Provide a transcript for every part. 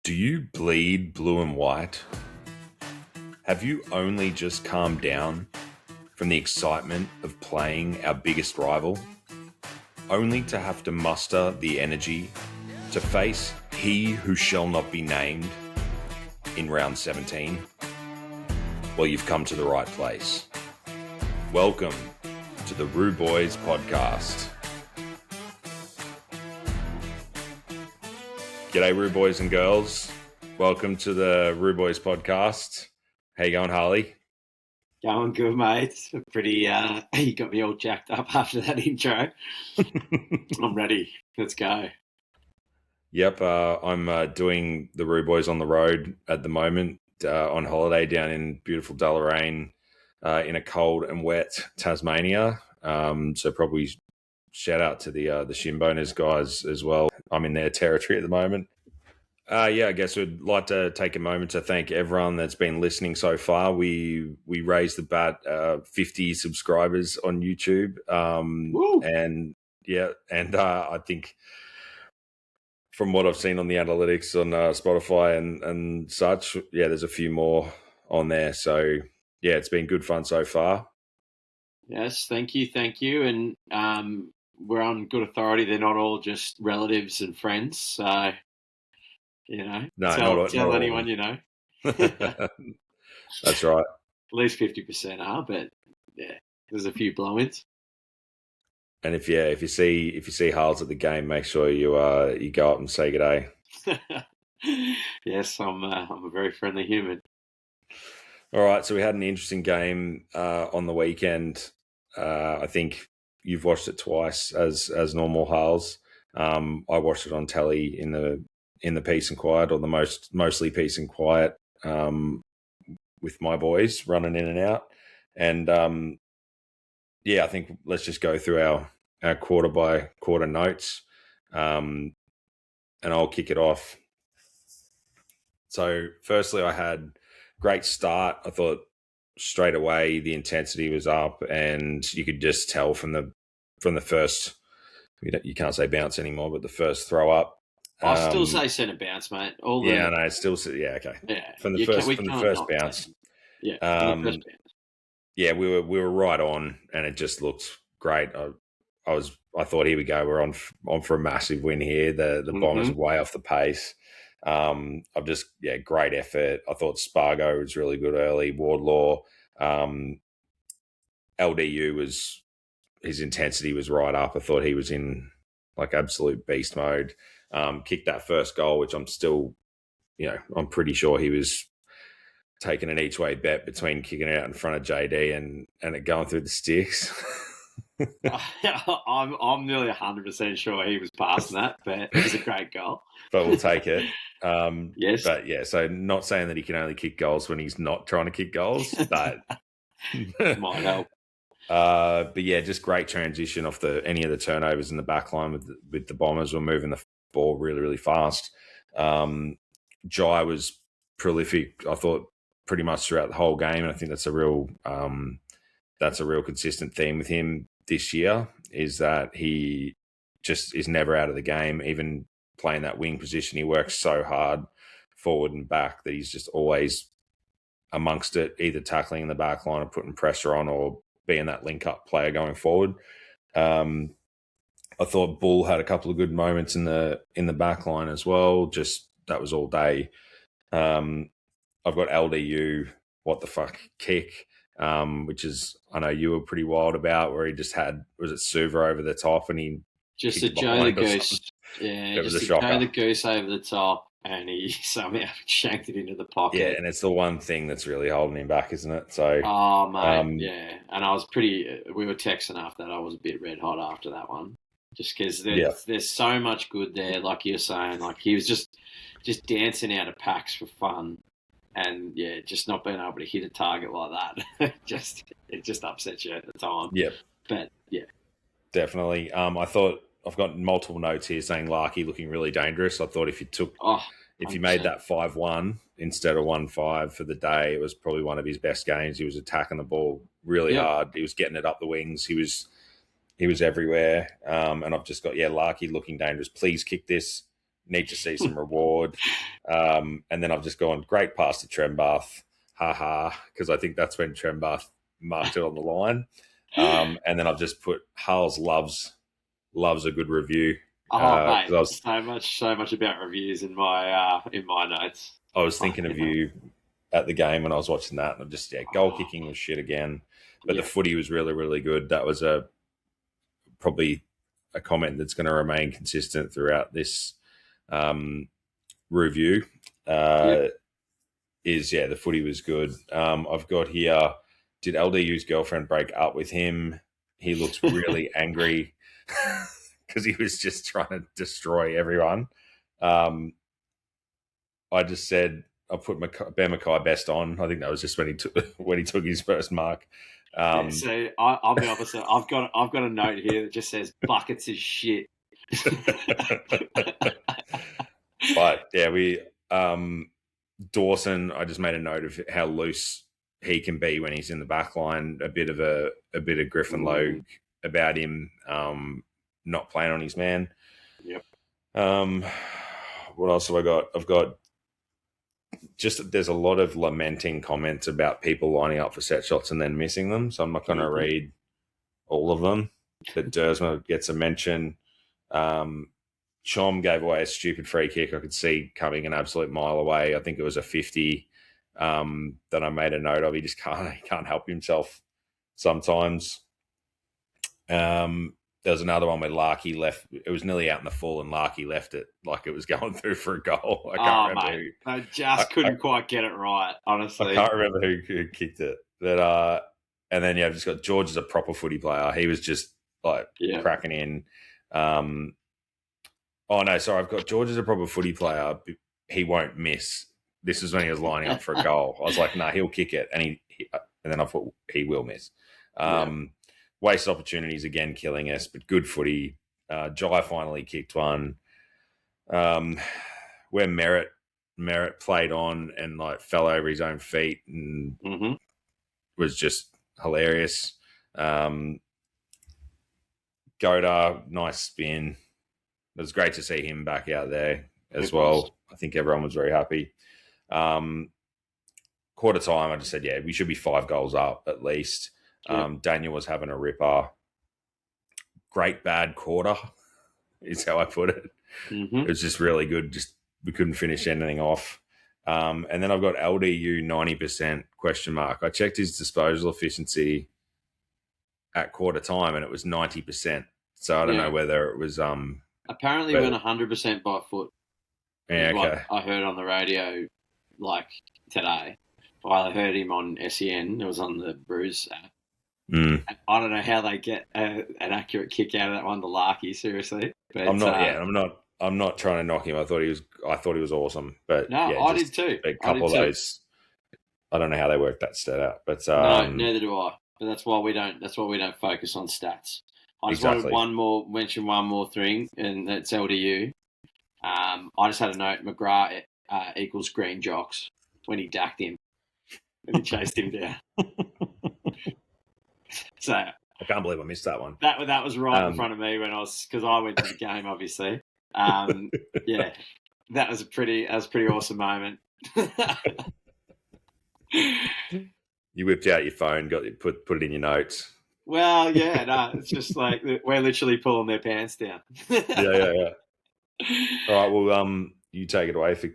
Do you bleed blue and white? Have you only just calmed down from the excitement of playing our biggest rival, only to have to muster the energy to face he who shall not be named in round 17? Well, you've come to the right place. Welcome to the Roo Boys podcast. G'day, Roo Boys and girls. Welcome to the Roo Boys podcast. How you going, Harley? Going good, mate. Pretty, you got me all jacked up after that intro. I'm ready. Let's go. Yep, I'm doing the Roo Boys on the road at the moment, on holiday down in beautiful Deloraine, in a cold and wet Tasmania. So probably shout out to the Shinboners guys as well. I'm in their territory at the moment. I guess we'd like to take a moment to thank everyone that's been listening so far. We raised about 50 subscribers on YouTube, and I think from what I've seen on the analytics on Spotify and such, there's a few more on there. So it's been good fun so far. Yes, thank you, and we're on good authority. They're not all just relatives and friends, so. Tell anyone you know. That's right. At least 50% are, but there's a few blow-ins. And if you see Harls at the game, make sure you go up and say g'day. Yes, I'm a very friendly human. All right, so we had an interesting game on the weekend. I think you've watched it twice as normal, Harls. I watched it on telly in the peace and quiet, or the mostly peace and quiet, with my boys running in and out. And I think let's just go through our quarter by quarter notes, and I'll kick it off. So firstly, I had great start. I thought straight away the intensity was up, and you could just tell from the first, you can't say bounce anymore, but the first throw up. I still say centre bounce, mate. Okay. From the first bounce. We were right on, and it just looked great. I thought, here we go, we're on for a massive win here. The Bombers are way off the pace. Great effort. I thought Spargo was really good early. Wardlaw, LDU his intensity was right up. I thought he was in like absolute beast mode. Kicked that first goal, which I'm still, I'm pretty sure he was taking an each way bet between kicking it out in front of JD and it going through the sticks. I'm nearly 100% sure he was passing that, but it was a great goal. But we'll take it. Yes. But so not saying that he can only kick goals when he's not trying to kick goals, but might help. Just great transition off any of the turnovers in the back line with the Bombers. Were moving the ball really, really fast. Jai was prolific, I thought, pretty much throughout the whole game, and I think that's a real consistent theme with him this year, is that he just is never out of the game. Even playing that wing position, he works so hard forward and back that he's just always amongst it, either tackling in the back line or putting pressure on, or being that link-up player going forward. I thought Bull had a couple of good moments in the back line as well. Just that was all day. I've got LDU, what the fuck kick, which is, I know you were pretty wild about, where he just had, was it Suva over the top, and he just a Joe the Goose. Yeah, just a Joe the Goose over the top, and he somehow shanked it into the pocket. Yeah, and it's the one thing that's really holding him back, isn't it? So, and I was we were texting after that. I was a bit red hot after that one, just because there's so much good there, like you're saying. Like, he was just dancing out of packs for fun, and just not being able to hit a target like that, it just upsets you at the time. Yeah, but definitely. I thought, I've got multiple notes here saying Larky looking really dangerous. I thought if you made that 5-1 instead of 1-5 for the day, it was probably one of his best games. He was attacking the ball really hard. He was getting it up the wings. He was everywhere. And I've just got, Larky looking dangerous. Please kick this. Need to see some reward. And then I've just gone great pass to Trembath, because I think that's when Trembath marked it on the line. And then I've just put Harls loves a good review. Mate, so much about reviews in my notes. I was thinking of you at the game when I was watching that, and goal kicking was shit again, but the footy was really, really good. That was probably a comment that's going to remain consistent throughout this review. The footy was good. I've got here, did LDU's girlfriend break up with him? He looks really angry because he was just trying to destroy everyone. I just said I put Ben Mackay best on. I think that was just when he took his first mark. So I'm the opposite. I've got a note here that just says buckets is shit. But yeah, we Dawson. I just made a note of how loose he can be when he's in the back line. A bit of Griffin Logue about him not playing on his man. Yep. What else have I got? I've got there's a lot of lamenting comments about people lining up for set shots and then missing them. So I'm not going to read all of them. But Dersma gets a mention. Chom gave away a stupid free kick I could see coming an absolute mile away. I think it was a 50 that I made a note of. He just can't help himself sometimes. There was another one where Larky left. It was nearly out in the full, and Larky left it like it was going through for a goal. I can't remember who. I just couldn't quite get it right, honestly. I can't remember who kicked it. But and then I've just got George is a proper footy player. He was just cracking in. I've got George is a proper footy player. He won't miss. This is when he was lining up for a goal. I was like, nah, he'll kick it, and then I thought he will miss. Waste opportunities again, killing us, but good footy. Jai finally kicked one. Where Merritt played on and fell over his own feet and was just hilarious. Godar, nice spin. It was great to see him back out there as well. I think everyone was very happy. Quarter time, I just said, we should be 5 goals up at least. Daniel was having a ripper. Great bad quarter is how I put it. It was just really good. Just we couldn't finish anything off. And then I've got LDU 90% question mark. I checked his disposal efficiency at quarter time and it was 90%. So I don't know whether it was apparently went 100% by foot. Yeah, okay. I heard on the radio today. Well, I heard him on SEN. It was on the Bruce app. I don't know how they get an accurate kick out of that one, the Larky, seriously. But I'm not trying to knock him. I thought he was awesome. But no, I did too. A couple of those. I don't know how they worked that stat out. But no, neither do I. But that's why we don't focus on stats. I just wanted mention one more thing, and that's LDU. I just had a note. McGrath equals green jocks when he dacked him. When he chased him down. So I can't believe I missed that one. That was right in front of me because I went to the game, obviously. That was a pretty awesome moment. You whipped out your phone, put it in your notes. Well, it's just like we're literally pulling their pants down. Yeah. All right, well, you take it away for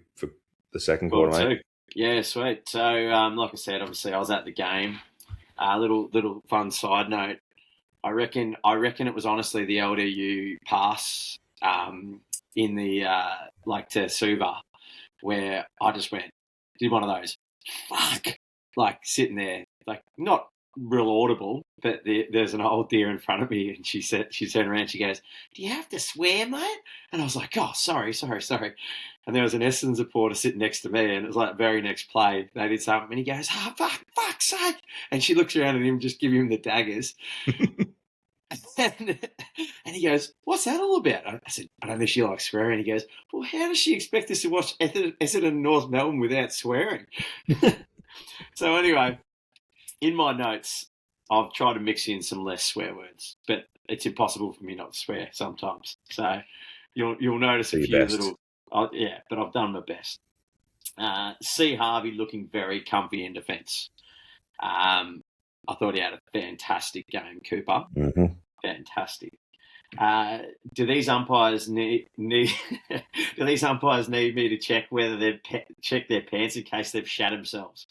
the second quarter, mate. Yeah, sweet. So, like I said, obviously I was at the game. Little fun side note. I reckon it was honestly the LDU pass in the to Suva where I just did one of those sitting there not real audible, but there's an old dear in front of me and she turned around, she goes, "Do you have to swear, mate?" And I was like, "Oh, sorry." And there was an Essendon supporter sitting next to me and it was like very next play they did something and he goes, "Oh, fuck's sake." And she looks around at him, just give him the daggers. And he goes, "What's that all about?" I said, "I don't think she likes swearing." He goes, "Well, how does she expect us to watch Essendon North Melbourne without swearing?" So anyway, in my notes, I've tried to mix in some less swear words, but it's impossible for me not to swear sometimes. So you'll notice a few but I've done my best. C. Harvey looking very comfy in defence. I thought he had a fantastic game, Cooper. Mm-hmm. Fantastic. Do these umpires need do these umpires need me to check whether they've checked their pants in case they've shat themselves?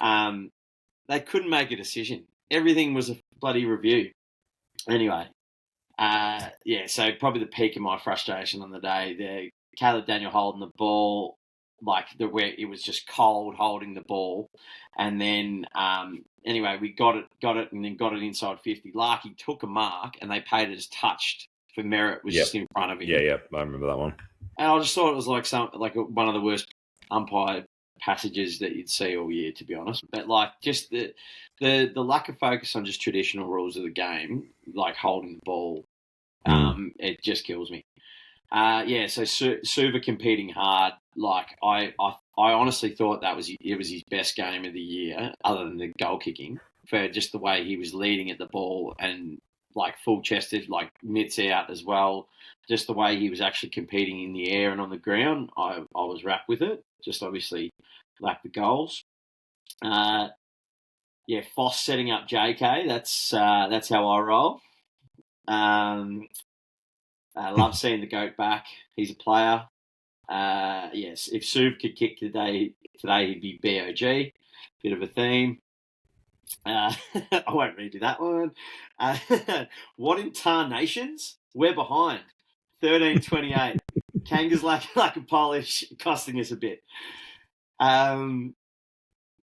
They couldn't make a decision. Everything was a bloody review. Anyway, so probably the peak of my frustration on the day there. Caleb Daniel holding the ball, where it was just cold holding the ball, and then anyway we got it, and then got it inside 50. Larky took a mark, and they paid it as touched for Merritt was just in front of him. Yeah, I remember that one. And I just thought it was one of the worst umpire passages that you'd see all year, to be honest. But just the lack of focus on just traditional rules of the game, like holding the ball, it just kills me. So Suva competing hard. I honestly thought it was his best game of the year, other than the goal kicking, for just the way he was leading at the ball and full chested, mitts out as well. Just the way he was actually competing in the air and on the ground, I was wrapped with it. Just obviously lacked the goals. Foss setting up JK. That's how I roll. I love seeing the GOAT back. He's a player. Yes, if Suv could kick today he'd be BOG. Bit of a theme. I won't redo that one. What in Tarnations? We're behind. 13-28. Kanga's like a Polish, costing us a bit. Jaidu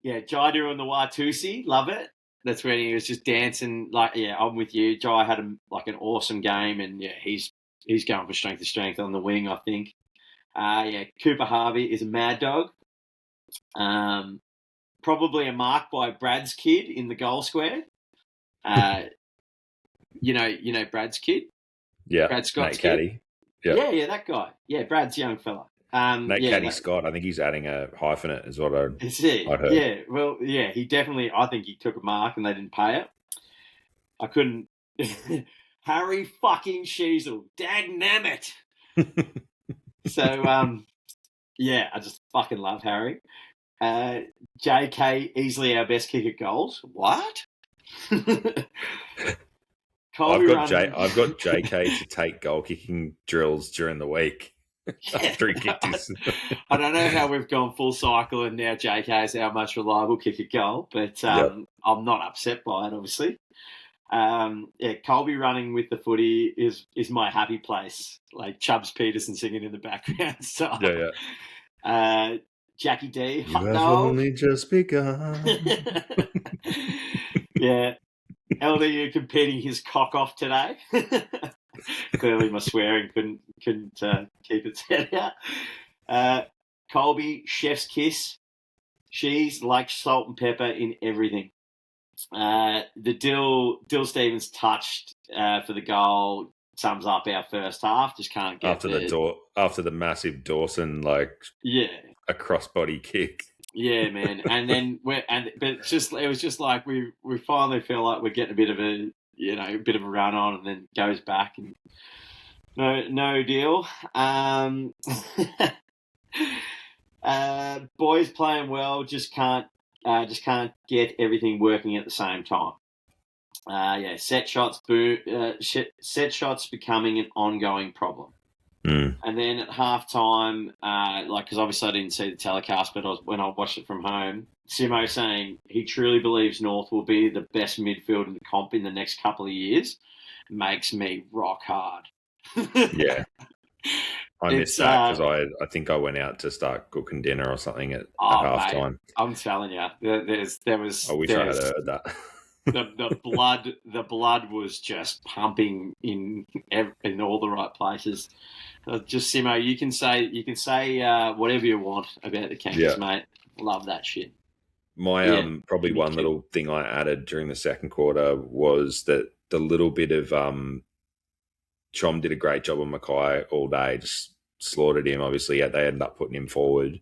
on the Watusi, love it. That's when he was just dancing. I'm with you. Jai had an awesome game, and he's going for strength to strength on the wing, I think. Cooper Harvey is a mad dog. Probably a mark by Brad's kid in the goal square. You know Brad's kid? Yeah. Brad Scott's Nate Caddy. Kid? Yeah, that guy. Yeah, Brad's young fella. Nate Caddy Scott, I think he's adding a hyphenate is what I'd heard. Yeah, well, yeah, he definitely, I think he took a mark and they didn't pay it. I couldn't. Harry fucking Sheasel. Dagnammit. So, I just fucking love Harry. JK, easily our best kick at goals. What? I've got JK to take goal kicking drills during the week after he kicked his. I don't know how we've gone full cycle and now JK is our most reliable kick at goal, but I'm not upset by it, obviously. Colby running with the footy is my happy place, like Chubbs Peterson singing in the background. So, Jackie D, you have only just begun. Yeah, LDU competing his cock off today. Clearly, my swearing couldn't keep its head out. Colby, chef's kiss. She's like salt and pepper in everything. The Dill Stevens touched for the goal sums up our first half. Just can't get after the massive Dawson a crossbody kick. Yeah, man. And then it was just like we finally feel like we're getting a bit of a run on, and then goes back and no deal. Boys playing well, just can't get everything working at the same time. Set shots becoming an ongoing problem. And then at halftime, because obviously I didn't see the telecast, but when I watched it from home, Simo saying he truly believes North will be the best midfield in the comp in the next couple of years makes me rock hard. Yeah. I missed that because I think I went out to start cooking dinner or something at halftime. I'm telling you, there was. I wish I had heard that. the blood was just pumping in all the right places. Just Simo, you can say whatever you want about the Kangas, mate. Love that shit. My probably one little thing I added during the second quarter was that the little bit of Chom did a great job on Mackay all day, just slaughtered him. Obviously, they ended up putting him forward,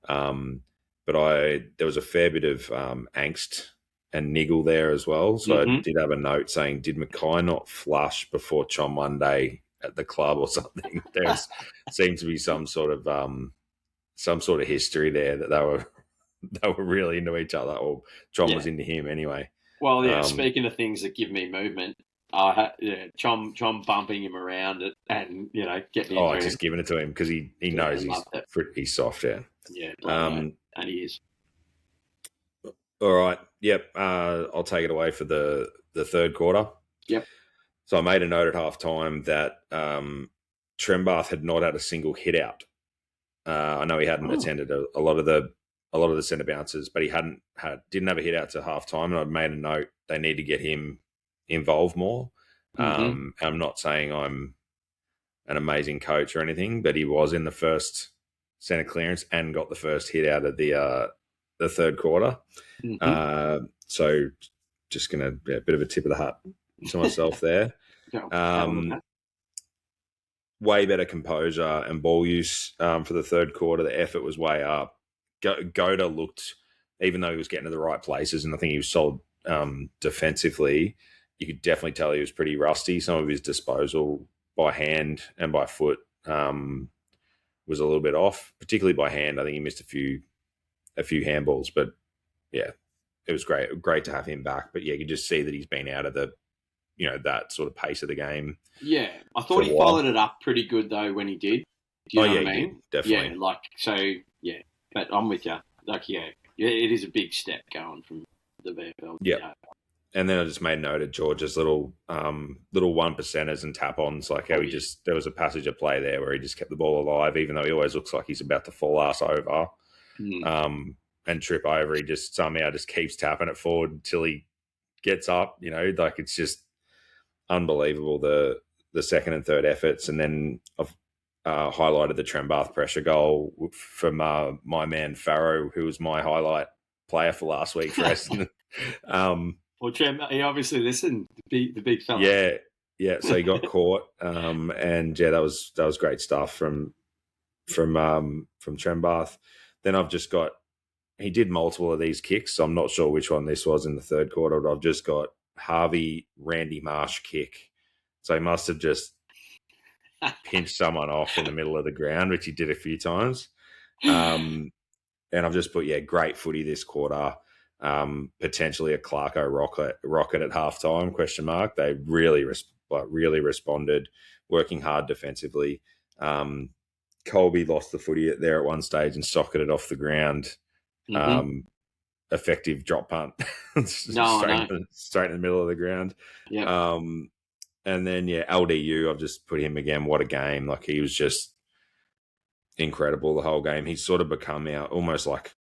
but there was a fair bit of angst and niggle there as well. So I did have a note saying, did Mackay not flush before Chom one day at the club or something. There seemed to be some sort of history there that they were really into each other, or John was into him anyway. Well, yeah. Speaking of things that give me movement, Chom bumping him around and getting into him. Just giving it to him because he knows he's soft. Yeah, and he is. All right. Yep. I'll take it away for the third quarter. Yep. So I made a note at halftime that Trembath had not had a single hit out. I know he hadn't attended a lot of the centre bounces, but he didn't have a hit out to halftime. And I made a note they need to get him involved more. I'm not saying I'm an amazing coach or anything, but he was in the first centre clearance and got the first hit out of the third quarter. So just going to a bit of a tip of the hat to myself there. Way better composure and ball use for the third quarter. The effort was way up. Goda looked, even though he was getting to the right places, and I think he was solid defensively, you could definitely tell he was pretty rusty. Some of his disposal by hand and by foot was a little bit off, particularly by hand. I think he missed a few handballs, but yeah, it was great to have him back. But yeah, you could just see that he's been out of the that sort of pace of the game. Yeah, I thought he followed it up pretty good though when he did. Do you know what I mean? Definitely. Yeah, but I'm with you. It is a big step going from the VFL. Yeah. And then I just made note of George's little 1%ers and tap-ons, like how there was a passage of play there where he just kept the ball alive, even though he always looks like he's about to fall ass over and trip over. He just somehow just keeps tapping it forward until he gets up, it's just unbelievable, the second and third efforts. And then I've highlighted the Trembath pressure goal from my man Farrow, who was my highlight player for last week for Essendon. Well, Trem, he obviously listened, the big fella. Yeah. So he got caught, and yeah, that was great stuff from Trembath. Then I've just got, he did multiple of these kicks, so I'm not sure which one this was in the third quarter, but I've just got Harvey Randy Marsh kick. So he must have just pinched someone off in the middle of the ground, which he did a few times. And I've just put, great footy this quarter. Potentially a Clarko rocket at halftime, ? They really responded, working hard defensively. Colby lost the footy there at one stage and socketed off the ground. Effective drop punt straight in the middle of the ground. And then LDU, I've just put him again. What a game. Like, he was just incredible the whole game. He's sort of become almost like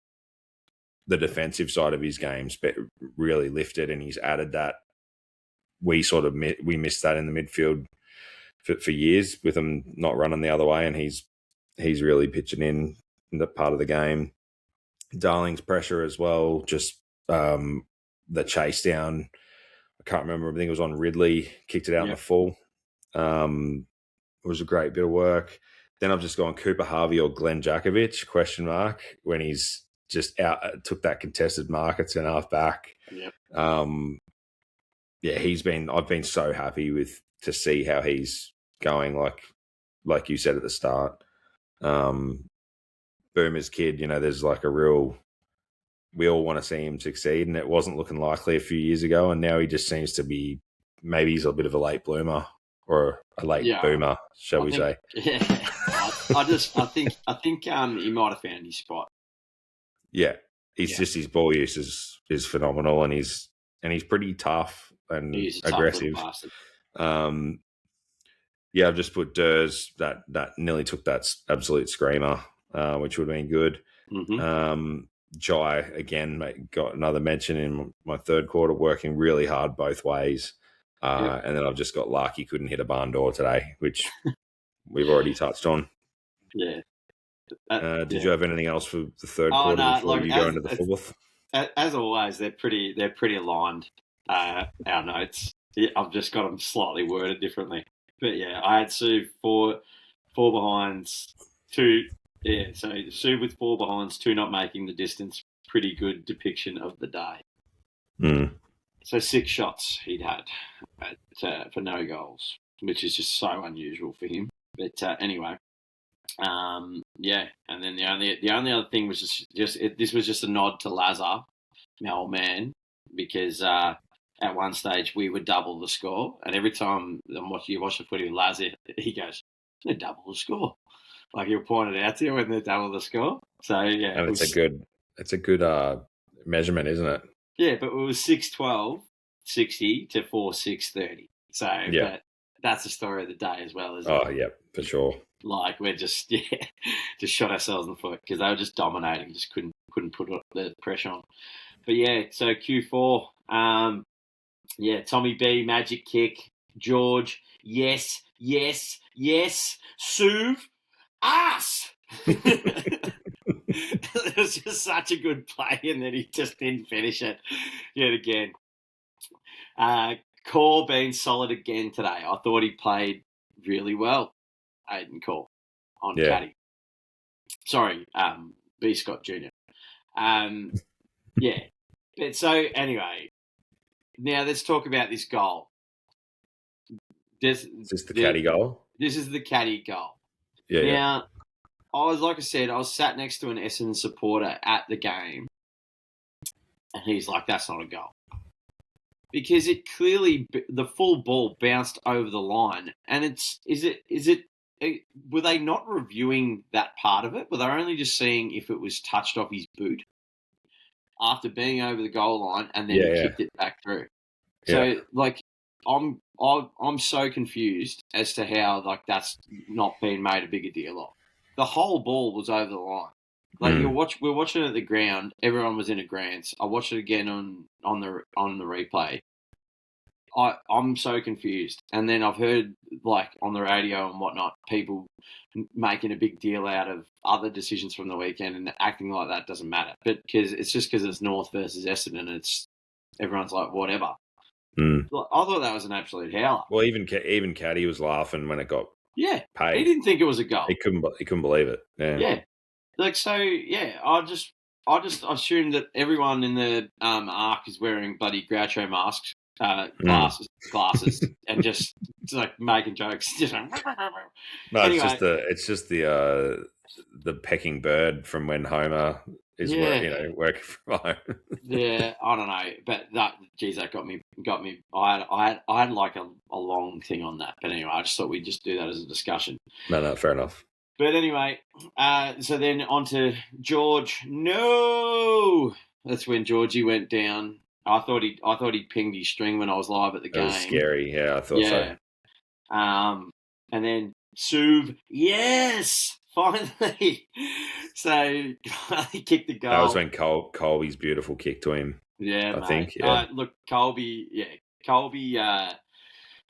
the defensive side of his game's really lifted, and he's added that. We missed that in the midfield for years with him not running the other way, and he's really pitching in the part of the game. Darling's pressure as well, just the chase down. I can't remember. I think it was on Ridley, kicked it out in the full. It was a great bit of work. Then I've just gone Cooper Harvey or Glenn Jakovic, ? When he's just out, took that contested mark at centre half back. I've been so happy to see how he's going, like you said at the start. Boomer's kid, there's like we all want to see him succeed, and it wasn't looking likely a few years ago, and now he just seems to be, maybe he's a bit of a late bloomer or a late boomer, shall we say. Yeah. I think he might have found his spot. Yeah. Just his ball use is phenomenal, and he's pretty tough and aggressive. I've just put Durs that nearly took that absolute screamer, which would have been good. Jai, again, got another mention in my third quarter, working really hard both ways. And then I've just got Larky couldn't hit a barn door today, which we've already touched on. Yeah. Did you have anything else for the third quarter before you go into the fourth? As always, they're pretty aligned, our notes. I've just got them slightly worded differently. But I had Sue four behinds, 2. Yeah, so Sue with 4 behinds, 2 not making the distance. Pretty good depiction of the day. So 6 shots he'd had for no goals. which is just so unusual for him. But anyway, yeah. And then the only other thing was this was just a nod to Lazar, my old man, because at one stage we would double the score, and every time you watch the footy with Lazar, he goes, "They double the score." Like he'll point it out to you when they double the score. So yeah, and it's a good measurement, isn't it? Yeah, but it was 6-12, 60 to 4-6, 30. So Yeah. but that's the story of the day as well, isn't Oh, it? yeah, for sure. Like we're just just shot ourselves in the foot because they were just dominating, just couldn't put the pressure on. But yeah, so Q4, yeah, Tommy B, magic kick, George, yes, Suv, ass. It was just such a good play, and then he just didn't finish it yet again. Core being solid again today. I thought he played really well, Aiden Core, on caddy. Sorry, B. Scott Jr. Yeah. But so, anyway, now let's talk about this goal. Is this the caddy goal? This is the caddy goal. Yeah. Now, I was sat next to an Essendon supporter at the game, and he's like, "That's not a goal," because it clearly the full ball bounced over the line, and were they not reviewing that part of it? Were they only just seeing if it was touched off his boot after being over the goal line and then kicked it back through? So like, I'm so confused as to how like that's not being made a bigger deal of. The whole ball was over the line. Like we're watching it at the ground. Everyone was in agreement. I watched it again on the replay. I'm so confused. And then I've heard like on the radio and whatnot, people making a big deal out of other decisions from the weekend and acting like that doesn't matter. But because it's North versus Essendon, everyone's like whatever. I thought that was an absolute howler. Well, even Caddy was laughing when it got paid. He didn't think it was a goal. He couldn't believe it. Yeah. Like so. Yeah, I just assumed that everyone in the arc is wearing bloody Groucho masks, glasses, and just like making jokes. No, anyway, it's just the pecking bird from when Homer is working from home. Yeah, I don't know, but that got me. I had like a long thing on that, but anyway, I just thought we'd just do that as a discussion. No, fair enough. But anyway, so then on to George. No, that's when Georgie went down. I thought he pinged his string when I was live at the game. It was scary. Yeah, I thought so. And then Suv, yes, finally. So he kicked the goal. That was when Colby's beautiful kick to him. Yeah, I think. Yeah. Look, Colby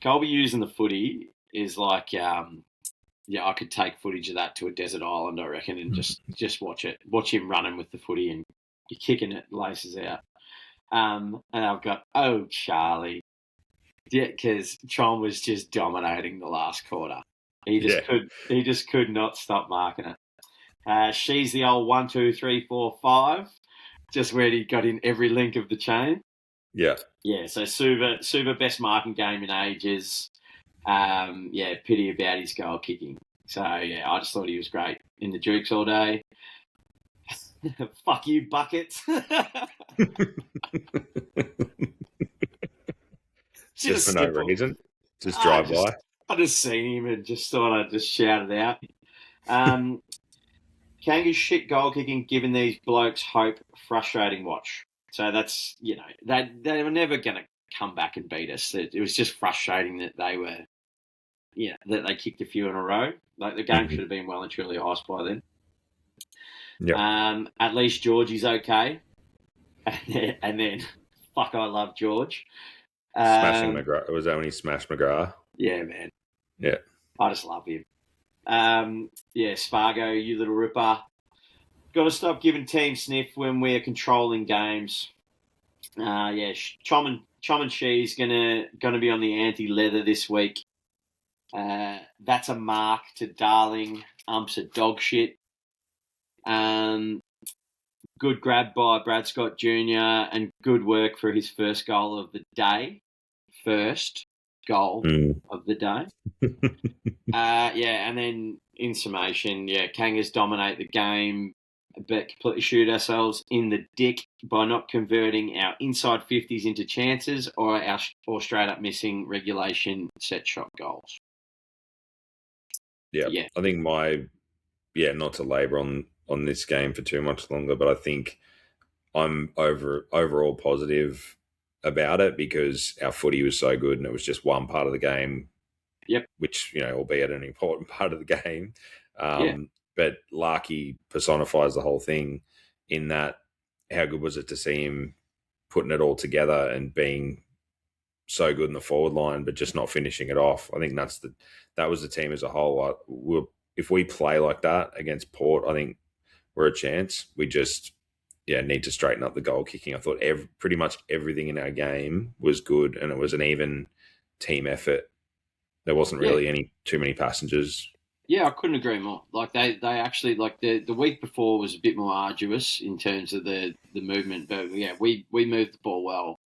using the footy is like, I could take footage of that to a desert island, I reckon, and just watch him running with the footy and you're kicking it, laces out. And I've got, Charlie. Yeah, because Tron was just dominating the last quarter. He just could not stop marking it. She's the old 1, 2, 3, 4, 5, just where he got in every link of the chain. Yeah. Yeah, so Suva best marking game in ages. Pity about his goal kicking. So, yeah, I just thought he was great in the Dukes all day. Fuck you, buckets. Just for no reason. Just drive by. I just seen him and just thought I'd just shout it out. Kanga's shit goal kicking, giving these blokes hope, frustrating watch. So that's, they were never going to come back and beat us. It was just frustrating that they were, that they kicked a few in a row. Like the game should have been well and truly iced by then. Yep. At least Georgie's okay. And then, fuck, I love George. Smashing McGrath. Was that when he smashed McGrath? Yeah, man. Yeah. I just love him. Spargo, you little ripper. Got to stop giving team sniff when we're controlling games. Chom and She's gonna be on the anti-leather this week. That's a mark to Darling. Umps a dog shit. Good grab by Brad Scott Jr. and good work for his first goal of the day. First. goal of the day. And then in summation, Kangas dominate the game, but completely shoot ourselves in the dick by not converting our inside 50s into chances or straight up missing regulation set shot goals. Yeah. I think not to labour on this game for too much longer, but I think I'm overall positive about it because our footy was so good and it was just one part of the game. Yep. Which, albeit an important part of the game. But Larky personifies the whole thing in that how good was it to see him putting it all together and being so good in the forward line, but just not finishing it off. I think that was the team as a whole. If we play like that against Port, I think we're a chance. We just need to straighten up the goal kicking. I thought pretty much everything in our game was good, and it was an even team effort. There wasn't really too many passengers. Yeah, I couldn't agree more. Like they actually the week before was a bit more arduous in terms of the movement, but we moved the ball well.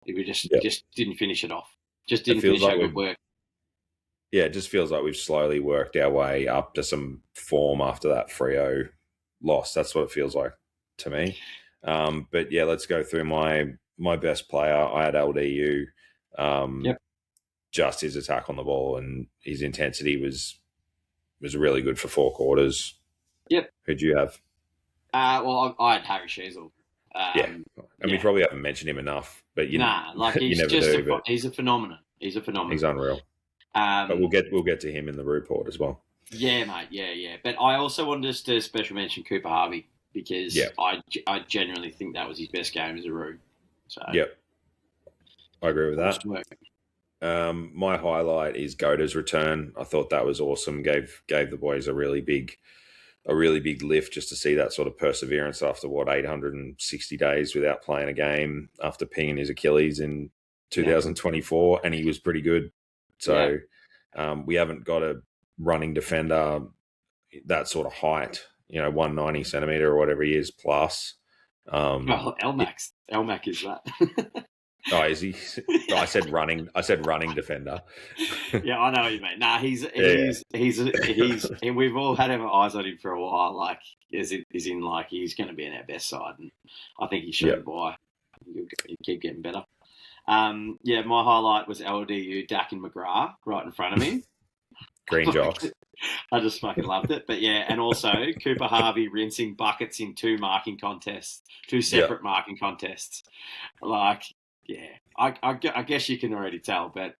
We just didn't finish it off. Just didn't finish our good work. Yeah, it just feels like we've slowly worked our way up to some form after that Freo loss. That's what it feels like to me. But let's go through my best player. I had LDU. Just his attack on the ball and his intensity was really good for 4 quarters. Yep. Who'd you have? Well, I had Harry Sheasel. We probably haven't mentioned him enough, but he's a phenomenon. He's a phenomenon. He's unreal. But we'll get to him in the report as well. Yeah, mate. Yeah. But I also wanted us to special mention Cooper Harvey because I genuinely think that was his best game as a Roo. So I agree with that. My highlight is Goda's return. I thought that was awesome. Gave the boys a really big lift just to see that sort of perseverance after 860 days without playing a game after pinging his Achilles in 2024, and he was pretty good. So we haven't got a running defender that sort of height, 190 centimetre or whatever he is plus. Elmac is that. Oh, is he? I said running defender. Yeah, I know what you mean. Nah, he's we've all had our eyes on him for a while. Like, he's going to be in our best side, and I think he should. By he'll keep getting better. My highlight was LDU, Dak and McGrath right in front of me. Green jocks. I just fucking loved it. But and also Cooper Harvey rinsing buckets in 2 separate marking contests. Like. Yeah, I guess you can already tell, but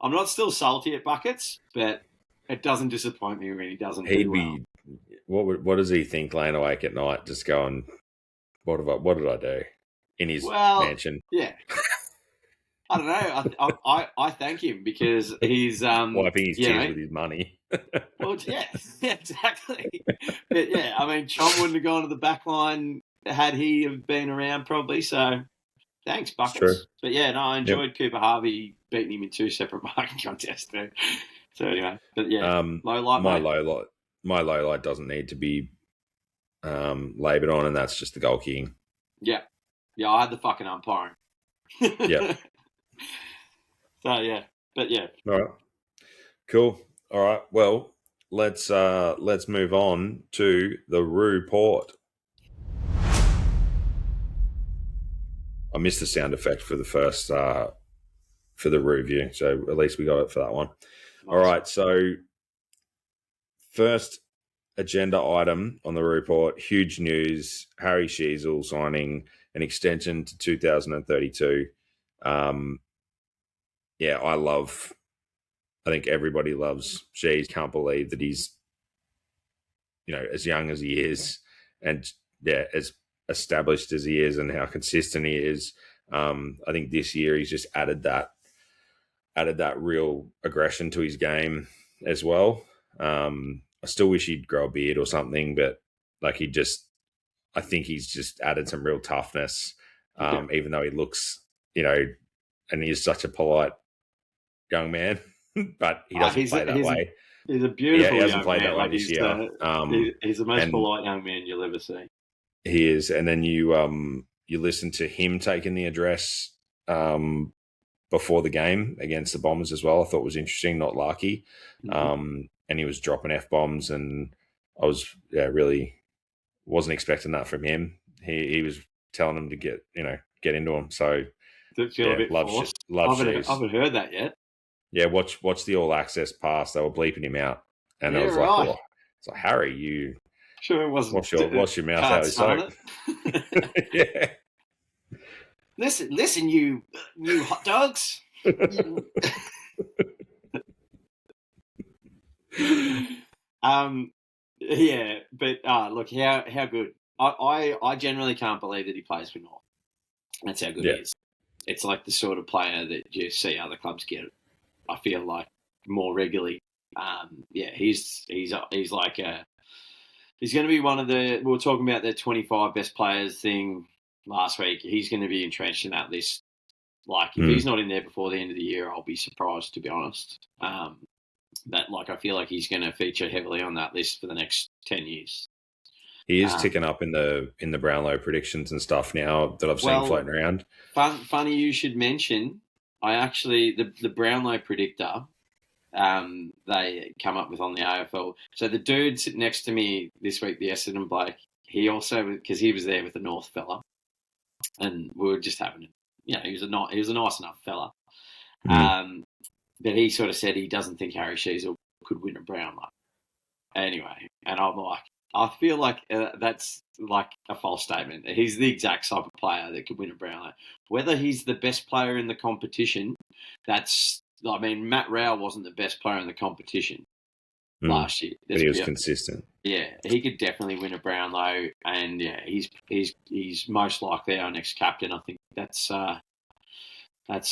I'm not still salty at buckets, but it doesn't disappoint me when he doesn't do well. What does he think laying awake at night, just going, what did I do in his mansion? Yeah. I don't know. I thank him because he's wiping his tears with his money. Well, yeah, exactly. But I mean, Chom wouldn't have gone to the back line had he have been around probably, so... Thanks, Buckets. True. But I enjoyed Cooper Harvey beating him in 2 separate marking contests too. So anyway, but low light. My low light doesn't need to be laboured on, and that's just the goal kicking. Yeah, I had the fucking umpiring. Yeah. So but All right. Cool. All right. Well, let's move on to the report. I missed the sound effect for the first for the review, so at least we got it for that one. Nice. All right, so first agenda item on the report: huge news. Harry Sheasel signing an extension to 2032. I think everybody loves Shees. Can't believe that he's, as young as he is, and as established as he is and how consistent he is. I think this year he's just added that real aggression to his game as well. I still wish he'd grow a beard or something, but I think he's just added some real toughness, even though he looks, and he's such a polite young man, but he doesn't play that way. He's a beautiful he hasn't young played man. that way this year. He's the most polite young man you'll ever see. He is, and then you listen to him taking the address before the game against the Bombers as well. I thought was interesting, not Larky. And he was dropping F-bombs, and I was really wasn't expecting that from him. He was telling him to get into him. So did it feel a bit forced? I haven't heard that yet. Yeah, watch the All Access pass. They were bleeping him out, and I was like, oh. It's like, Harry, you sure it wasn't. Wash your mouth out of soap. Yeah. Listen, you hot dogs. Yeah, but look, how good. I generally can't believe that he plays for North. That's how good he is. It's like the sort of player that you see other clubs get. I feel like more regularly. He's like he's going to be one of the. We were talking about the 25 best players thing last week. He's going to be entrenched in that list. Like if he's not in there before the end of the year, I'll be surprised, to be honest. But like I feel like he's going to feature heavily on that list for the next 10 years. He is ticking up in the Brownlow predictions and stuff now that I've seen floating around. Funny you should mention. I actually the Brownlow predictor. They come up with on the AFL. So the dude sitting next to me this week, the Essendon bloke, he also, because he was there with the North fella, and we were just having, he was a nice enough fella. But he sort of said he doesn't think Harry Sheezel could win a Brownlow. Anyway, and I'm like, I feel like that's like a false statement. He's the exact type of player that could win a Brownlow. Whether he's the best player in the competition, Matt Rowell wasn't the best player in the competition last year. But he was consistent. Yeah, he could definitely win a Brownlow, and he's most likely our next captain. I think that's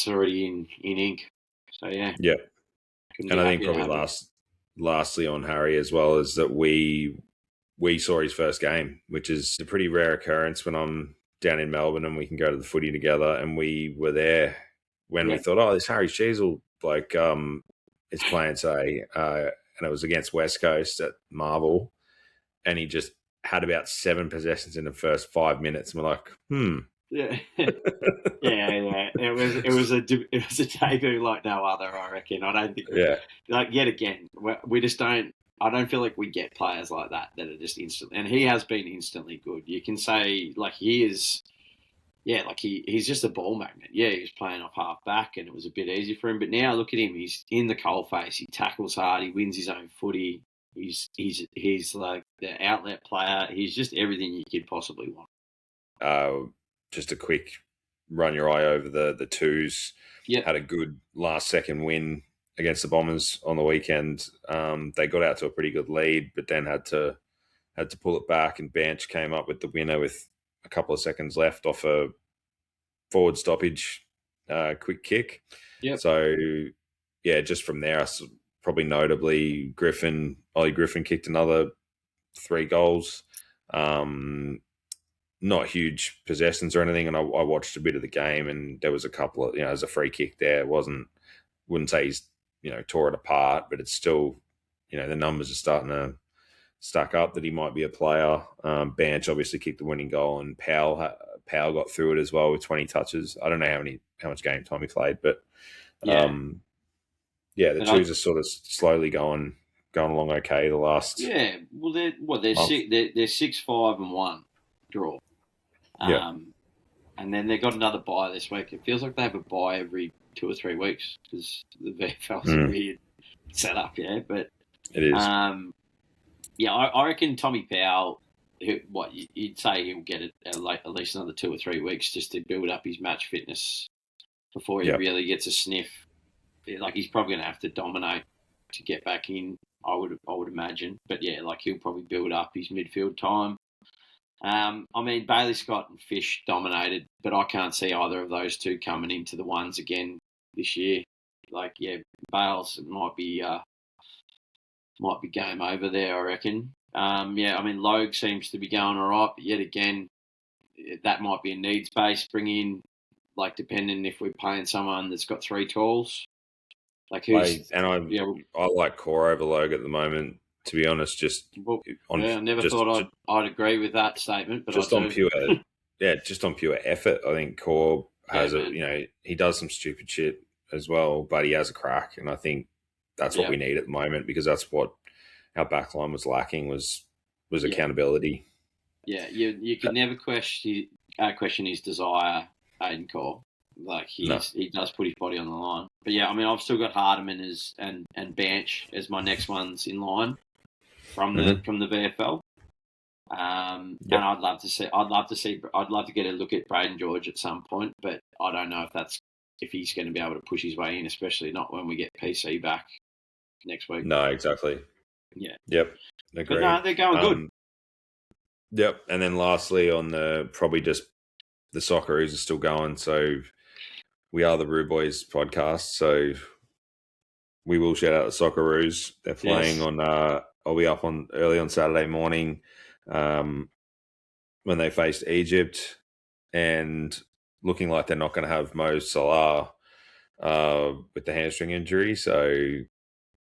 already in ink. So yeah. And I think probably lastly on Harry as well is that we saw his first game, which is a pretty rare occurrence when I'm down in Melbourne and we can go to the footy together, and we were there when we thought, this Harry Sheezel is playing today, and it was against West Coast at Marvel, and he just had about 7 possessions in the first 5 minutes, and we're like, Yeah. It was a debut like no other, I reckon. I don't think. Like yet again, we just don't. I don't feel like we get players like that are just instant. And he has been instantly good. You can say like he is. Yeah, like he's just a ball magnet. Yeah, he was playing off half back, and it was a bit easy for him. But now look at him; he's in the coalface. He tackles hard. He wins his own footy. He's like the outlet player. He's just everything you could possibly want. Just a quick run your eye over the twos. Had a good last second win against the Bombers on the weekend. They got out to a pretty good lead, but then had to pull it back, and Banch came up with the winner with a couple of seconds left off a forward stoppage quick kick. So just from there, probably notably Ollie Griffin kicked another 3 goals. Not huge possessions or anything, and I watched a bit of the game, and there was a couple of, there's a free kick there. Wouldn't say he's, tore it apart, but it's still, the numbers are starting to stack up that he might be a player. Banch obviously kicked the winning goal, and Powell got through it as well with 20 touches. I don't know how much game time he played, but the twos are sort of slowly going along okay. The last they're 6-5-1 draw. And then they got another bye this week. It feels like they have a bye every 2 or 3 weeks because the VFL's a weird setup, but it is. I reckon Tommy Powell, you'd say he'll get at least another 2 or 3 weeks just to build up his match fitness before he really gets a sniff. Like he's probably going to have to dominate to get back in, I would imagine. But he'll probably build up his midfield time. Bailey Scott and Fish dominated, but I can't see either of those two coming into the ones again this year. Bales might be game over there, I reckon. Logue seems to be going all right, but yet again, that might be a needs base. Bring in, depending if we're paying someone that's got 3 tools. I like core over Logue at the moment. To be honest, I never thought I'd agree with that statement, but on pure effort, I think Core has he does some stupid shit as well, but he has a crack, and I think that's what we need at the moment, because that's what our backline was lacking was accountability. Yeah, you could never question his desire, Aiden Cole. Like he does put his body on the line. But yeah, I mean, I've still got Hardiman and Banch as my next ones in line from the VFL. And I'd love to get a look at Braden George at some point, but I don't know if he's going to be able to push his way in, especially not when we get PC back next week. No, exactly. Yeah. Yep. Agree. But no, they're going good. Yep. And then lastly, on the Socceroos are still going. So we are the Roo Boys podcast. So we will shout out the Socceroos. They're playing on. I'll be up early on Saturday morning, when they faced Egypt, and looking like they're not going to have Mo Salah with the hamstring injury. So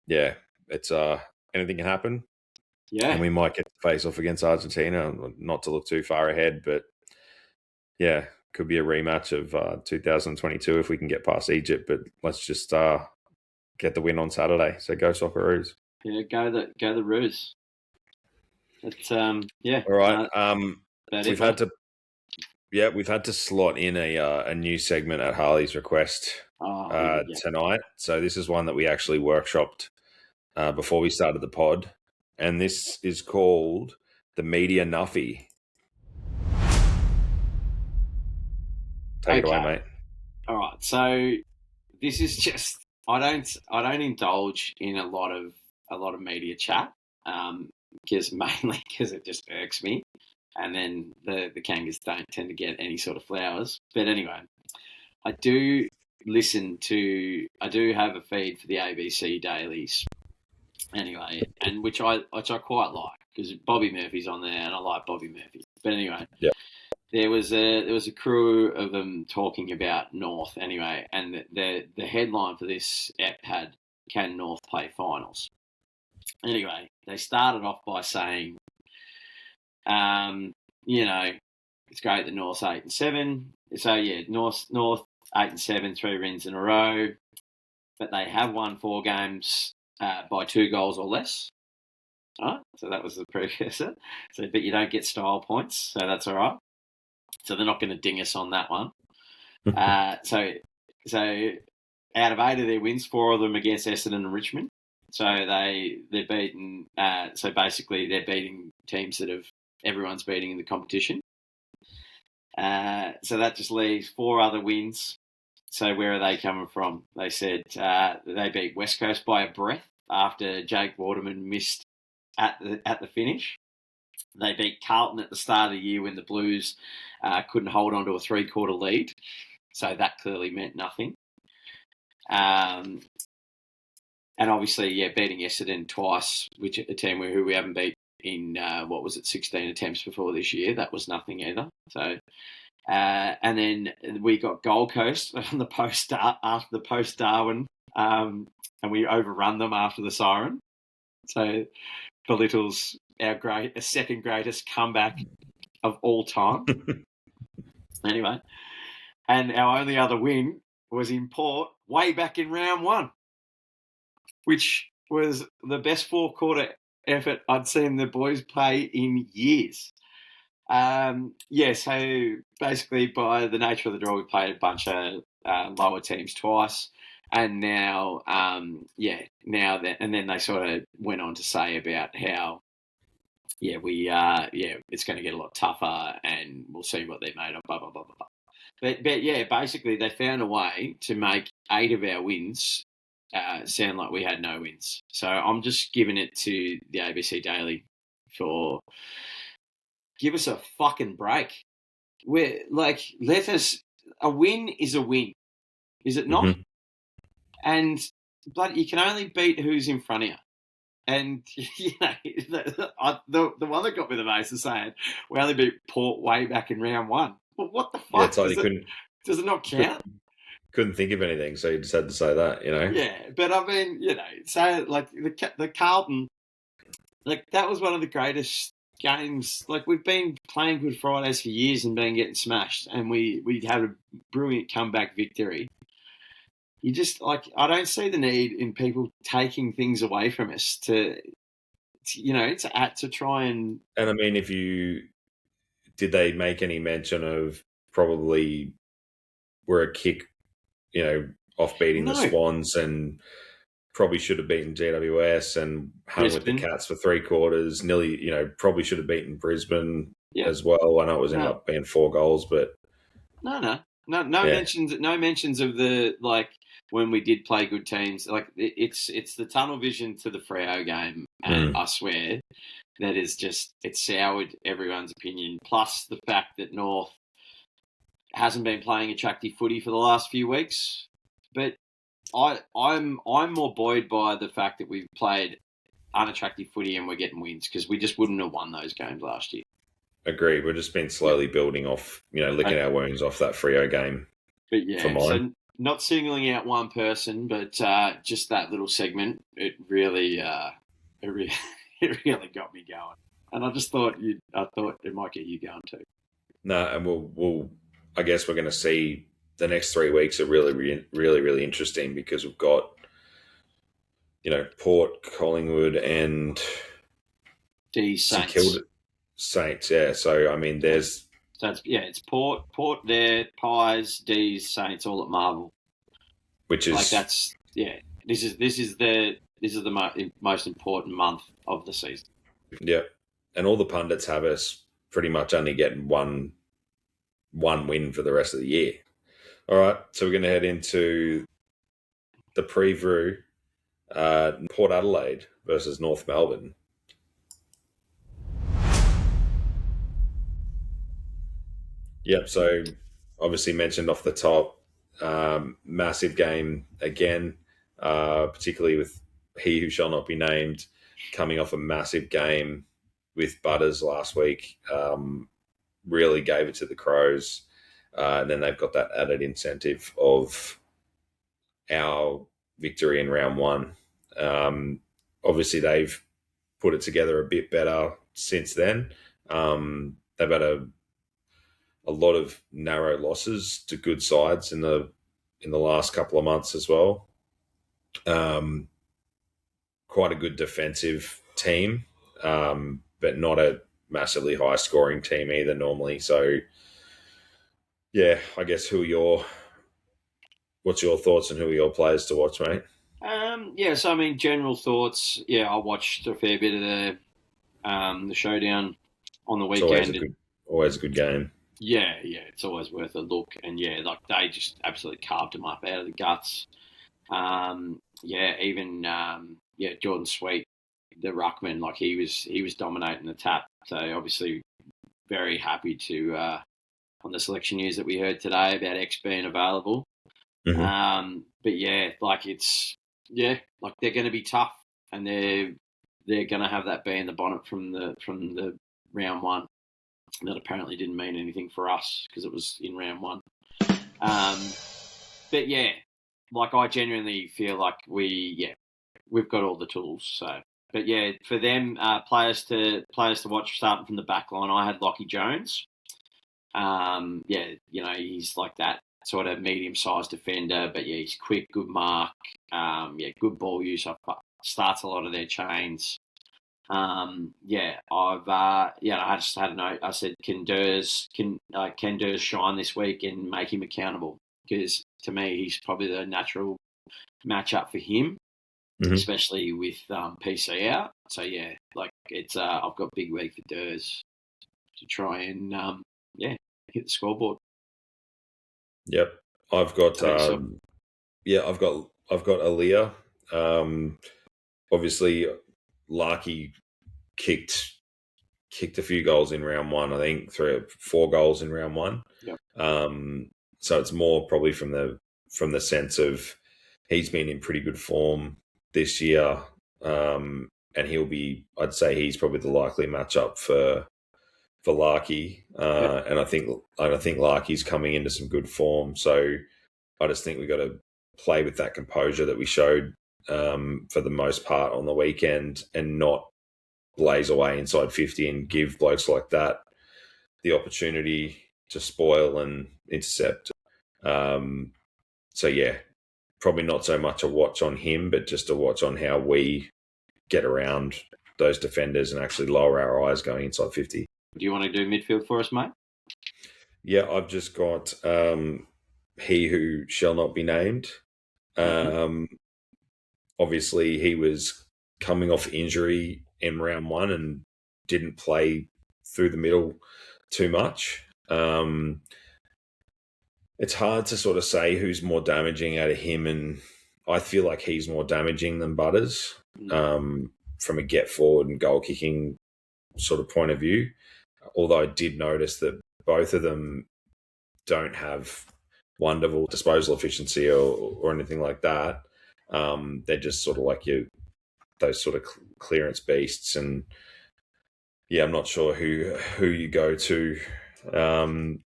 yeah, it's anything can happen. Yeah. And we might get to face off against Argentina, not to look too far ahead, but yeah, could be a rematch of 2022 if we can get past Egypt. But let's just get the win on Saturday. So go Socceroos. Yeah, go the Roos. It's yeah. All right. We've had to slot in a new segment at Harley's request tonight. So this is one that we actually workshopped before we started the pod. And this is called the Media Nuffy. Take it away, mate. All right. So this is just I don't indulge in a lot of media chat, mainly because it just irks me, and then the Kangas don't tend to get any sort of flowers. But anyway, I do have a feed for the ABC dailies. Anyway, and which I quite like, because Bobby Murphy's on there, and I like Bobby Murphy. But anyway, there was a crew of them talking about North anyway, and the headline for this ep had, "Can North play finals?" Anyway, they started off by saying, it's great that North's 8-7. So yeah, North 8-7, 3 wins in a row, but they have won 4 games by 2 goals or less. All right, so that was the precursor. So, but you don't get style points, so that's all right. So they're not going to ding us on that one. So out of 8 of their wins, 4 of them against Essendon and Richmond. So they're beaten. So basically, they're beating teams that everyone's beating in the competition. So that just leaves 4 other wins. So where are they coming from? They said they beat West Coast by a breath after Jake Waterman missed at the finish. They beat Carlton at the start of the year when the Blues couldn't hold on to a 3-quarter lead. So that clearly meant nothing. And obviously, beating Essendon twice, which a team who we haven't beat in 16 attempts before this year. That was nothing either. So, and then we got Gold Coast on the after the post Darwin, and we overrun them after the siren. So belittles our second greatest comeback of all time. Anyway, and our only other win was in Port way back in round 1, which was the best 4-quarter effort I'd seen the boys play in years. So basically by the nature of the draw, we played a bunch of lower teams twice. And now, and then they sort of went on to say about how, it's going to get a lot tougher, and we'll see what they're made of, blah, blah, blah, blah, blah. But basically they found a way to make 8 of our wins sound like we had no wins. So I'm just giving it to the ABC Daily for give us a fucking break. We're like, a win is a win, is it not? Mm-hmm. And you can only beat who's in front of you. And the one that got me the most is saying we only beat Port way back in round 1. Well, what the fuck? Does it not count? Couldn't think of anything, so you just had to say that, Yeah, but I mean, say like the Carlton, like that was one of the greatest games. Like we've been playing Good Fridays for years and been getting smashed, and we had a brilliant comeback victory. you just I don't see the need in people taking things away from us to try and. And I mean, did they make any mention of probably were a kick, off beating the No. Swans and probably should have beaten GWS and hung with the Brisbane. Cats for 3/4, nearly, probably should have beaten Brisbane Yeah. as well. I know it was ended up being 4 goals, but No yeah. mentions of the when we did play good teams. It's the tunnel vision to the Freo game, and I swear that is just it soured everyone's opinion. Plus the fact that North hasn't been playing attractive footy for the last few weeks, but I'm more buoyed by the fact that we've played unattractive footy and we're getting wins, because we just wouldn't have won those games last year. Agreed. We've just been slowly building off, licking our wounds off that Freo game. But yeah, for mine. So not singling out one person, but just that little segment, it really got me going. And I just thought it might get you going too. No, and we'll I guess we're going to see the next 3 weeks are really, really, really interesting, because we've got, Port, Collingwood, and Saints. Saints, yeah. So I mean, there's it's Port there, Pies, D's, Saints, all at Marvel. Which is This is the most important month of the season. Yeah, and all the pundits have us pretty much only getting one win for the rest of the year. All right, so we're going to head into the preview. Port Adelaide versus North Melbourne. Yep, so obviously mentioned off the top, massive game again, particularly with he who shall not be named coming off a massive game with Butters last week. Really gave it to the Crows. And then they've got that added incentive of our victory in round one. Obviously, they've put it together a bit better since then. They've had a lot of narrow losses to good sides in the last couple of months as well. Quite a good defensive team, but not a massively high scoring team either normally. So, yeah, I guess what's your thoughts and who are your players to watch, mate? So I mean, general thoughts. Yeah, I watched a fair bit of the showdown on the weekend. Always a good game. Yeah, it's always worth a look. And yeah, they just absolutely carved them up out of the guts. Jordan Sweet, the ruckman, he was dominating the tap. So obviously very happy to on the selection news that we heard today about X being available. Mm-hmm. But yeah, they're going to be tough, and they're going to have that bee in the bonnet from the round one. That apparently didn't mean anything for us because it was in round one. But yeah, I genuinely feel like we've got all the tools. So, but yeah, for them, players to watch starting from the back line, I had Lachie Jones. He's like that sort of medium-sized defender, but yeah, he's quick, good mark, good ball use. Starts a lot of their chains. I just had a note. I said, can Durs shine this week and make him accountable? Because to me, he's probably the natural matchup for him, especially with PC out. So yeah, I've got big week for Durs to try and hit the scoreboard. Yep, I've got I've got Aaliyah. Obviously, Larky kicked a few goals in round one. I think 3 or 4 goals in round one. Yep. So it's more probably from the sense of he's been in pretty good form this year, and I'd say he's probably the likely matchup for Larky, and I think Larky's coming into some good form. So I just think we've got to play with that composure that we showed for the most part on the weekend, and not blaze away inside 50 and give blokes like that the opportunity to spoil and intercept. So yeah, probably not so much a watch on him, but just a watch on how we get around those defenders and actually lower our eyes going inside 50. Do you want to do midfield for us, mate? Yeah, I've just got he who shall not be named. Obviously, he was coming off injury in round one and didn't play through the middle too much. It's hard to sort of say who's more damaging out of him, and I feel like he's more damaging than Butters from a get forward and goal kicking sort of point of view. Although I did notice that both of them don't have wonderful disposal efficiency or anything like that. They're just sort of like those sort of clearance beasts, and yeah, I'm not sure who you go to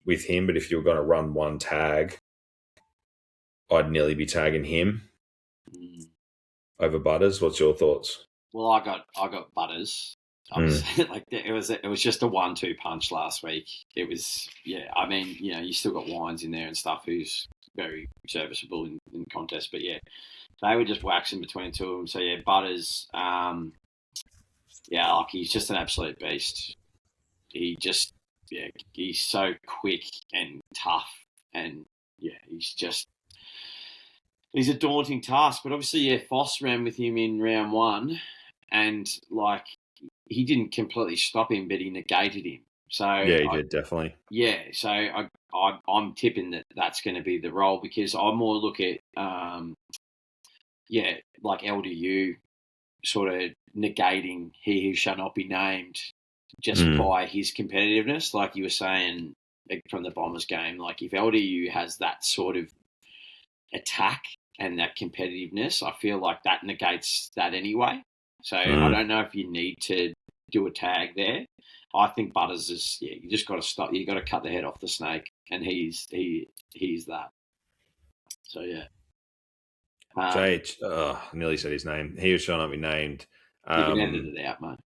with him, but if you're going to run one tag, I'd nearly be tagging him over Butters. What's your thoughts? Well, I got Butters. Like it was just a 1-2 punch last week. It was, yeah. I mean, you still got Wines in there and stuff who's very serviceable in contests, but yeah, they were just waxing between the two of them. So yeah, Butters, like he's just an absolute beast. He just, he's so quick and tough, and yeah, he's a daunting task. But obviously, yeah, Foss ran with him in round one, and like, he didn't completely stop him, but he negated him. So yeah, he did, definitely. Yeah, so I'm tipping that's going to be the role, because I more look at like LDU sort of negating he who shall not be named just by his competitiveness, like you were saying from the Bombers game. Like if LDU has that sort of attack and that competitiveness, I feel like that negates that anyway. So I don't know if you need to do a tag there. I think Butters is, you just got to stop. You got to cut the head off the snake, and he's that. So yeah. Nearly said his name. He who shall not be named. You can edit it out, mate.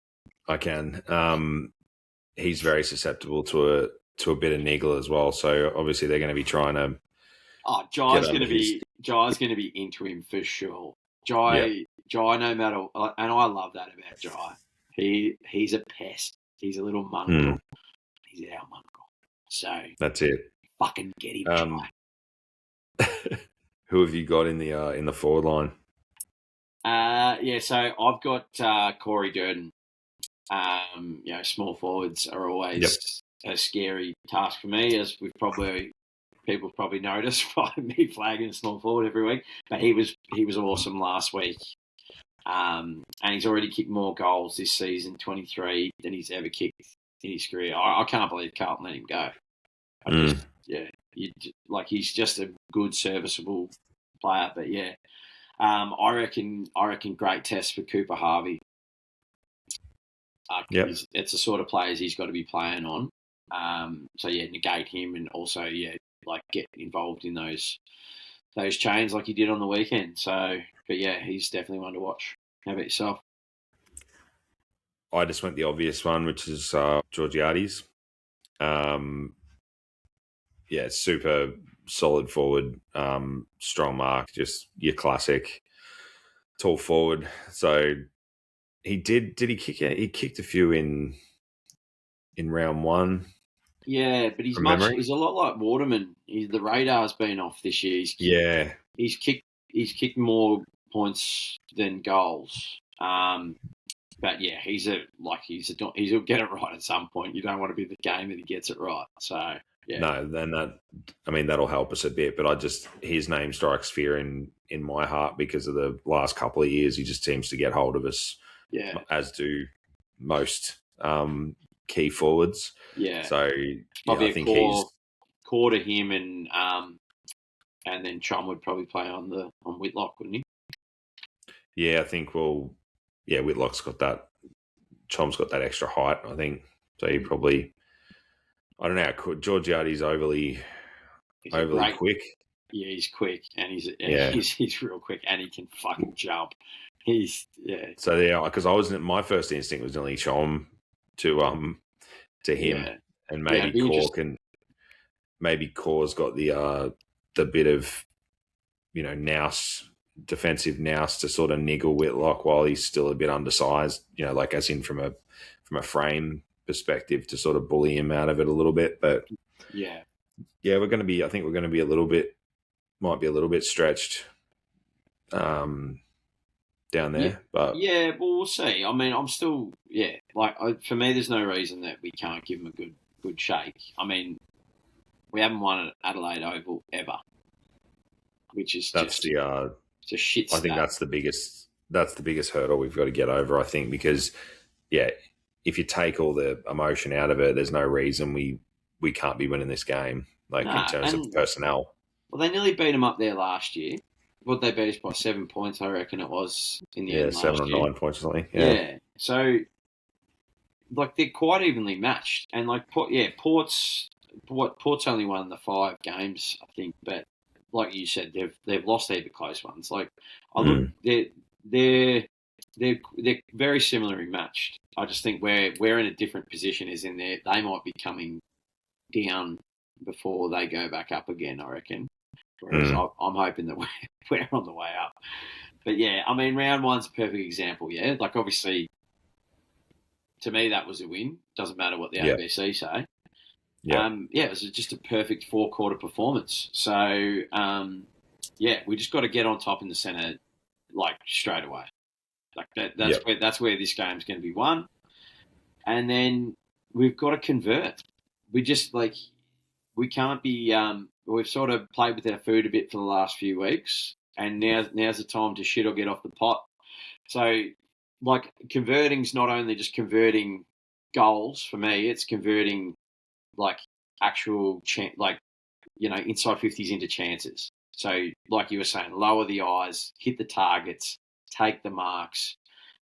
I can. He's very susceptible to a bit of niggle as well. So obviously they're going to be trying to. Oh, Jai's going to be into him for sure. Jai, no matter, and I love that about Jai. He's a pest. He's a little mongrel. He's our mongrel. So that's it. Fucking get him, Jai. Who have you got in the forward line? So I've got Corey Durden. Small forwards are always a scary task for me, as people probably noticed by me flagging a small forward every week. But he was awesome last week. And he's already kicked more goals this season, 23, than he's ever kicked in his career. I can't believe Carlton let him go. He's just a good, serviceable player. But yeah, I reckon great test for Cooper Harvey. It's the sort of players he's got to be playing on. Negate him, and also get involved in those chains like he did on the weekend. So, but yeah, he's definitely one to watch. How about yourself? I just went the obvious one, which is Georgiades. Super solid forward, strong mark, just your classic tall forward. So he did he kick it? He kicked a few in round one. Yeah, but he's a lot like Waterman. The radar's been off this year. He's kicked more points than goals. But yeah, he'll get it right at some point. You don't want to be the game that he gets it right. So yeah. No, then that'll help us a bit. But his name strikes fear in my heart because of the last couple of years. He just seems to get hold of us. Yeah, as do most key forwards. Yeah, so probably I think he's core to him, and then Chum would probably play on Whitlock, wouldn't he? Yeah, I think. Well, yeah, Whitlock's got that. Chum's got that extra height, I think. So he probably. I don't know. Georgiades overly quick. Yeah, he's quick, and he's real quick, and he can fucking jump. So yeah, because my first instinct was nearly show him to him, and maybe Cork, and maybe Cor's got the bit of defensive nous to sort of niggle Whitlock while he's still a bit undersized, like as in from a frame perspective to sort of bully him out of it a little bit. But yeah, I think we're going to be might be a little bit stretched down there. But yeah, well, we'll see. I mean, I'm still, for me, there's no reason that we can't give him a good shake. I mean, we haven't won at Adelaide Oval ever, which is that's just it's a shit stat. I think that's the biggest hurdle we've got to get over, I think, because if you take all the emotion out of it, there's no reason we can't be winning this game, in terms of personnel. Well, they nearly beat them up there last year. What, they beat us by 7 points, I reckon it was, in the end last year. 7 or 9 points or something. Yeah. So, they're quite evenly matched. And, Port's only won the 5 games, I think. But, like you said, they've lost even close ones. They're very similarly matched. I just think we're in a different position, as in they might be coming down before they go back up again, I reckon. Whereas I'm hoping that we're on the way up. But yeah, I mean, round one's a perfect example, yeah? Obviously, to me, that was a win. Doesn't matter what the ABC say. Yeah. It was just a perfect 4-quarter performance. So, we just got to get on top in the centre, straight away. That's where this game's going to be won. And then we've got to convert. We just, we can't be... we've sort of played with our food a bit for the last few weeks, and now's the time to shit or get off the pot. So, converting's not only just converting goals for me; it's converting actual inside 50s into chances. So, like you were saying, lower the eyes, hit the targets, take the marks,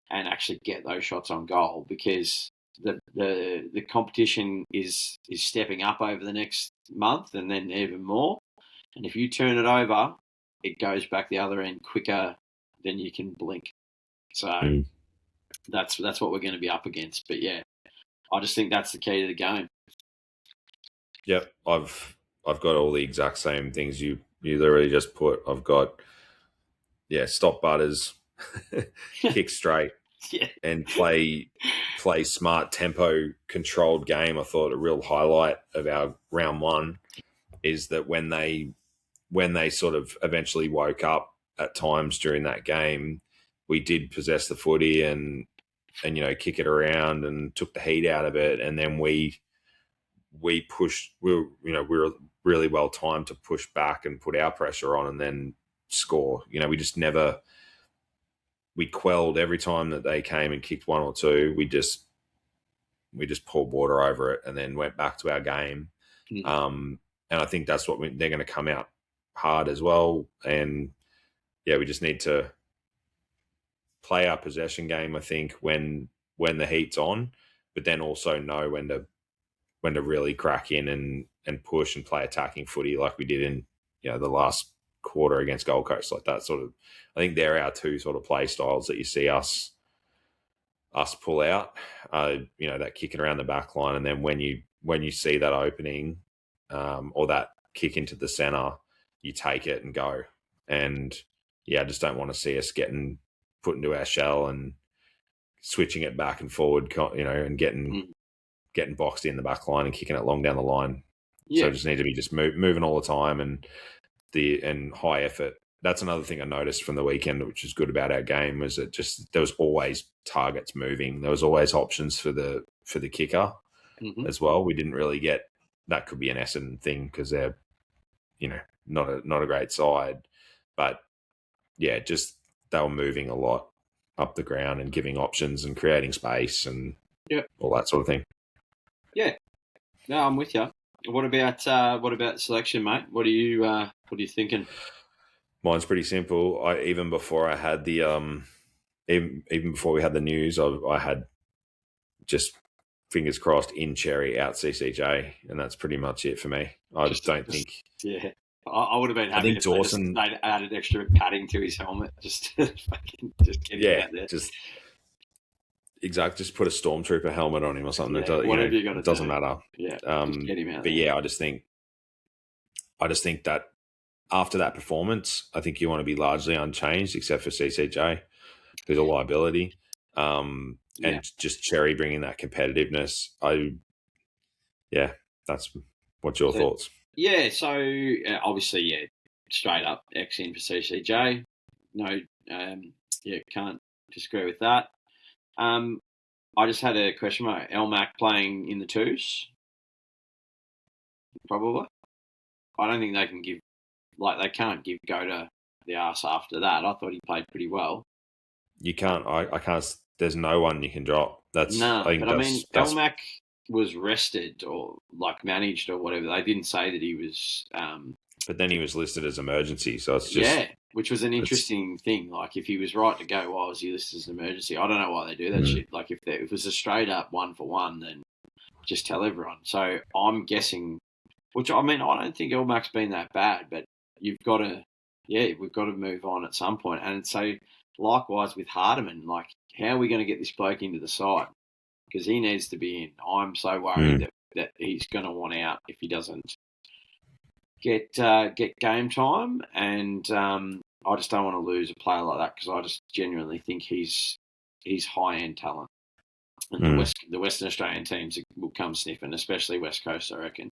and actually get those shots on goal, because the competition is stepping up over the next month, and then even more. And if you turn it over, it goes back the other end quicker than you can blink. So that's what we're going to be up against. But yeah, I just think that's the key to the game. Yep, I've got all the exact same things you literally just put. I've got stop butters, kick straight. Yeah. And play smart, tempo controlled game. I thought a real highlight of our round one is that when they sort of eventually woke up at times during that game, we did possess the footy and kick it around and took the heat out of it, and then we pushed. We were really well timed to push back and put our pressure on and then score. We just never. We quelled every time that they came and kicked one or two. We just poured water over it and then went back to our game. And I think that's what they're going to come out hard as well. And we just need to play our possession game, I think, when the heat's on, but then also know when to really crack in and push and play attacking footy like we did in the last quarter against Gold Coast. That sort of, I think they're our two sort of play styles that you see us pull out. That kicking around the back line, and then when you see that opening or that kick into the centre, you take it and go. And I just don't want to see us getting put into our shell and switching it back and forward, and getting boxed in the back line and kicking it long down the line. So just need to be just moving all the time and high effort. That's another thing I noticed from the weekend, which is good about our game, was that just there was always targets moving. There was always options for the kicker as well. We didn't really get that. Could be an Essendon thing because they're not a great side, but just they were moving a lot up the ground and giving options and creating space and all that sort of thing. Yeah, no, I'm with you. What about selection, mate? What are you thinking? Mine's pretty simple. Even before I had the even before we had the news, I had just fingers crossed in Cherry, out CCJ, and that's pretty much it for me. I don't think. Yeah, I would have been happy if Dawson they added extra padding to his helmet just to get him out there. Exactly. Just put a stormtrooper helmet on him or something. Whatever you got to do. It doesn't matter. Yeah. Just get him out but there. I just think that after that performance, I think you want to be largely unchanged, except for CCJ, who's a liability, and just Cherry bringing that competitiveness. That's what's your thoughts? Yeah, so obviously, straight up X in for CCJ. No, can't disagree with that. I just had a question mark. Elmac playing in the twos? Probably. I don't think they can they can't give go to the arse after that. I thought he played pretty well. You can't. I can't. There's no one you can drop. Elmac was rested or managed or whatever. They didn't say that he was. But then he was listed as emergency, so it's just which was an interesting thing. Like if he was right to go, why was he listed as an emergency? I don't know why they do that shit. Like if it was a straight up 1-for-1, then just tell everyone. So I'm guessing. Which I don't think Elmac's been that bad, but we've got to move on at some point. And so likewise with Hardiman, how are we going to get this bloke into the side? Because he needs to be in. I'm so worried that he's going to want out if he doesn't get game time. And I just don't want to lose a player like that because I just genuinely think he's high end talent. And the Western Australian teams will come sniffing, especially West Coast, I reckon.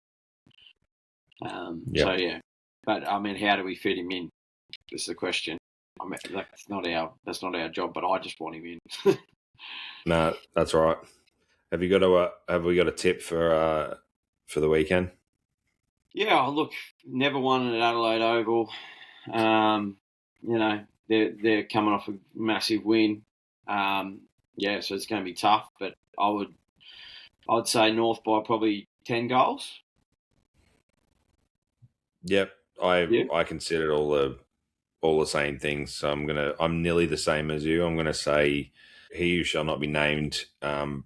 So yeah, but how do we fit him in? This is the question. That's not our job, but I just want him in. No, that's right. Have we got a tip for the weekend? Yeah, look, never won at Adelaide Oval. They're coming off a massive win. So it's going to be tough, but I'd say North by probably 10 goals. Yep, I considered all the same things. So I'm nearly the same as you. I'm gonna say he who shall not be named,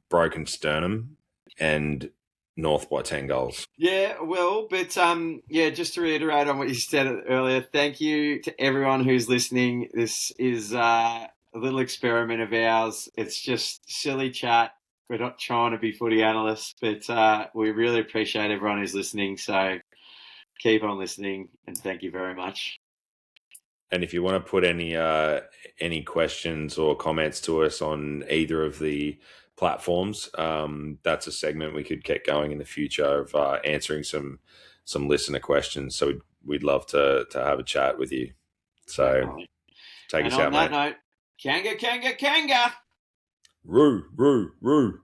broken sternum, and North by 10 goals. Yeah, well, but just to reiterate on what you said earlier, thank you to everyone who's listening. This is a little experiment of ours. It's just silly chat. We're not trying to be footy analysts, but we really appreciate everyone who's listening. So keep on listening, and thank you very much. And if you want to put any questions or comments to us on either of the platforms, that's a segment we could get going in the future of answering some listener questions. So we'd love to have a chat with you. So take us out, mate. On that note, Kanga, Kanga, Kanga! Roo, roo, roo.